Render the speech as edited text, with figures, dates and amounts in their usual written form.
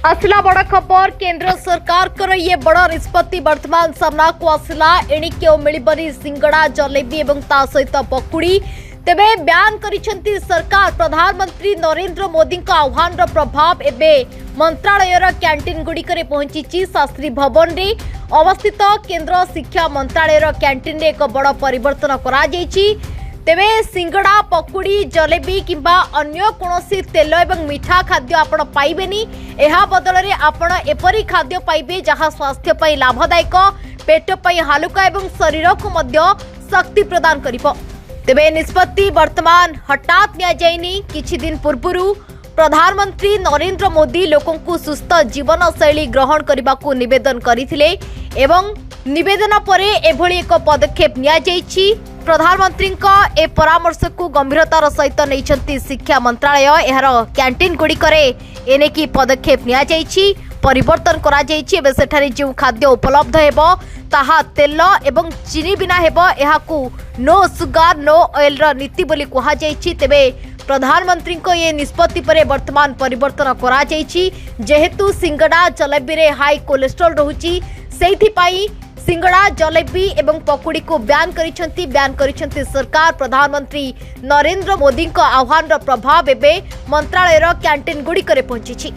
आसला बड़ खबर केंद्र सरकार कर ये बड़ निष्पत्ति वर्तमान सामना को आसला एणिके मिलबनी सिंगड़ा जलेबी और ता सहित पकुड़ी तेबे बयान करिसेंती सरकार। प्रधानमंत्री नरेंद्र मोदी आह्वान प्रभाव एवं मंत्रालय कैंटीन गुड़िक पहुंची। शास्त्री भवन रे अवस्थित केंद्र शिक्षा मंत्रालय कैंटीन एक बड़ परिवर्तन करा जायछि। तेबे सिंगड़ा पकुड़ी जलेबी किंबा अन्य कोनोसी तेल एवं मीठा खाद्य आपण पाइबेनी। एहा बदल रे आपण एपरी खाद्य पाइबे जहां स्वास्थ्य पई लाभदायक, पेट पई हालुका एवं शरीर को मध्य शक्ति प्रदान करिवो। तेबे निष्पत्ति वर्तमान हठात निया जाइनी। किछि दिन पूर्वरु प्रधानमंत्री नरेंद्र मोदी लोकों को सुस्थ जीवन शैली ग्रहण करने निवेदन करथिले एवं निवेदन परे एभली एक पदक्षेप निया जाइछि। प्रधानमंत्री ए परामर्श को गंभीरतार सहित नहीं शिक्षा मंत्रालय एहार कैंटीन गुड़िकरे एने की पदक्षेप निया जाइछि, परिवर्तन करा जाइछि। एबे सेठारे जो खाद्य उपलब्ध हेबो ताहा तेल एवं चीनी बिना हेबो। एहाकू नो सुगार नो ऑयल र नीति बोली कहा जाइछि। तेबे प्रधानमंत्री को ये निष्पत्ति पर वर्तमान परिवर्तन करा जाइछि। जेहेतु सिंगड़ा जलेबी रे हाई कोलेस्ट्रॉल रहुछि सेहिथि पाई सिंगड़ा जलेबी एवं पकुड़ी को बैन करिसेंती सरकार। प्रधानमंत्री नरेंद्र मोदी आह्वान प्रभाव एवं मंत्रालय कैंटीन गुड़िक पहुंची।